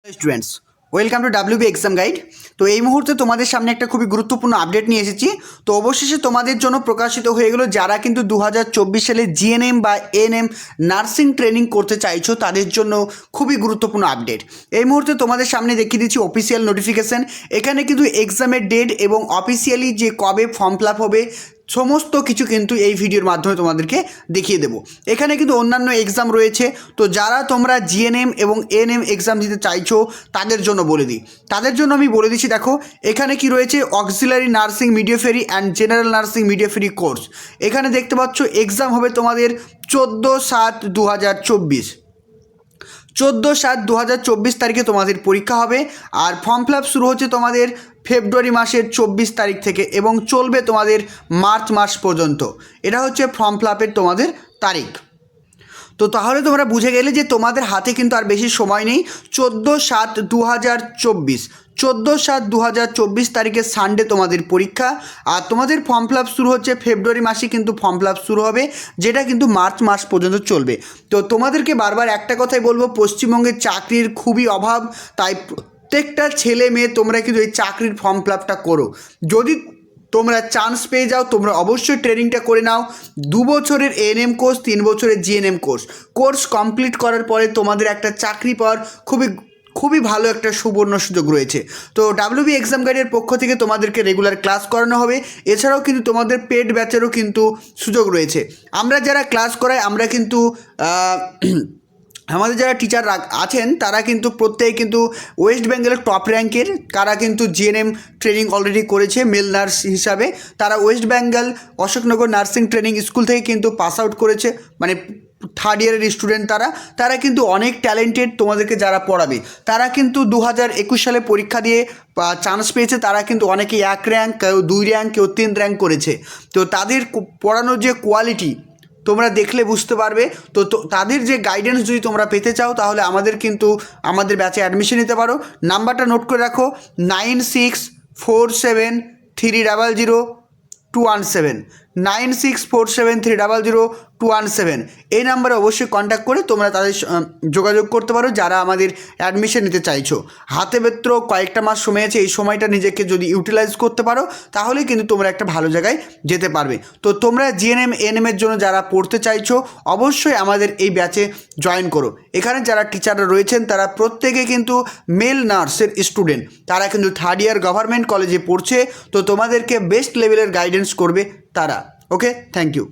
Students welcome to WB exam guide. তো এই মুহূর্তে তোমাদের সামনে একটা খুবই গুরুত্বপূর্ণ আপডেট নিয়ে এসেছি। তো অবশেষে তোমাদের জন্য প্রকাশিত হয়ে গেলো, যারা কিন্তু 2024 সালে জিএনএম বা এএনএম নার্সিং ট্রেনিং করতে চাইছো তাদের জন্য খুবই গুরুত্বপূর্ণ আপডেট। এই মুহূর্তে তোমাদের সামনে দেখিয়ে দিচ্ছি অফিসিয়াল নোটিফিকেশান। এখানে কিন্তু এক্সামের ডেট এবং অফিসিয়ালি যে কবে ফর্ম ফিল আপ হবে সমস্ত কিছু কিন্তু এই ভিডিওর মাধ্যমে তোমাদেরকে দেখিয়ে দেবো। এখানে কিন্তু অন্যান্য এক্সাম রয়েছে, তো যারা তোমরা জিএনএম এবং এএনএম এক্সাম দিতে চাইছো তাদের জন্য বলে দিই। তাদের জন্য আমি বলে দিচ্ছি, দেখো এখানে কি রয়েছে, auxiliary nursing midwifery and general nursing midwifery course. এখানে দেখতে পাচ্ছ এক্সাম হবে তোমাদের 14/7/2024, 14/7/2024 তারিখে তোমাদের পরীক্ষা হবে। আর ফর্ম ফিল আপ শুরু হচ্ছে তোমাদের ফেব্রুয়ারি মাসের 24 তারিখ থেকে এবং চলবে তোমাদের মার্চ মাস পর্যন্ত। এটা হচ্ছে ফর্ম ফিল আপের তোমাদের তারিখ। তো তাহলে তোমরা বুঝে গেলে যে তোমাদের হাতে কিন্তু আর বেশি সময় নেই। 14/7/2024, 14/7/2024 তারিখে সানডে তোমাদের পরীক্ষা। আর তোমাদের ফর্ম ফিল আপ শুরু হচ্ছে ফেব্রুয়ারি মাসে, কিন্তু ফর্ম ফিল আপ শুরু হবে, যেটা কিন্তু মার্চ মাস পর্যন্ত চলবে। তো তোমাদেরকে বারবার একটা কথাই বলবো, পশ্চিমবঙ্গের চাকরির খুবই অভাব, তাই প্রত্যেকটা ছেলে মেয়ে তোমরা কিন্তু এই চাকরির ফর্ম ফিল আপটা করো। যদি তোমরা চান্স পেয়ে যাও তোমরা অবশ্যই ট্রেনিংটা করে নাও। 2 বছরের এএনএম কোর্স, 3 বছরের জিএনএম কোর্স কমপ্লিট করার পরে তোমাদের একটা চাকরি পাওয়ার খুবই ভালো একটা সুবর্ণ সুযোগ রয়েছে। তো ডাব্লিউবি এক্সাম গাইডের পক্ষ থেকে তোমাদেরকে রেগুলার ক্লাস করানো হবে। এছাড়াও কিন্তু তোমাদের পেড ব্যাচেরও কিন্তু সুযোগ রয়েছে। আমরা যারা ক্লাস করাই আমরা কিন্তু আমাদের যারা টিচার আছেন তারা কিন্তু প্রত্যেকে কিন্তু ওয়েস্ট বেঙ্গলের টপ র্যাঙ্কের, তারা কিন্তু জিএনএম ট্রেনিং অলরেডি করেছে মেল নার্স হিসাবে। তারা West Bengal Ashoknagar nursing training school থেকে কিন্তু পাস আউট করেছে, মানে 3rd ইয়ারের স্টুডেন্ট। তারা কিন্তু অনেক ট্যালেন্টেড। তোমাদেরকে যারা পড়াবে তারা কিন্তু 2021 সালে পরীক্ষা দিয়ে চান্স পেয়েছে। তারা কিন্তু অনেকে 1 র্যাঙ্ক, কেউ 2 র্যাঙ্ক, কেউ 3 র্যাঙ্ক করেছে। তো তাদের পড়ানোর যে কোয়ালিটি তোমরা দেখলে বুঝতে পারবে। তো তাদের যে গাইডেন্স যদি তোমরা পেতে চাও তাহলে আমাদের ব্যাচে অ্যাডমিশন নিতে পারো। নাম্বারটা নোট করে রাখো, 9647300217, 9647300217। এই নাম্বারে অবশ্যই কন্ট্যাক্ট করে তোমরা তাদের যোগাযোগ করতে পারো যারা আমাদের অ্যাডমিশন নিতে চাইছো। হাতে মাত্র কয়েকটা মাস সময় আছে, এই সময়টা নিজেকে যদি ইউটিলাইজ করতে পারো তাহলে কিন্তু তোমরা একটা ভালো জায়গায় যেতে পারবে। তো তোমরা জিএনএম এএনএমের জন্য যারা পড়তে চাইছো অবশ্যই আমাদের এই ব্যাচে জয়েন করো। এখানে যারা টিচাররা রয়েছেন তারা প্রত্যেকে কিন্তু মেল নার্সের স্টুডেন্ট। তারা কিন্তু 3rd ইয়ার গভর্নমেন্ট কলেজে পড়ছে। তো তোমাদেরকে বেস্ট লেভেলের গাইডেন্স করবে তারা। ওকে, থ্যাংক ইউ।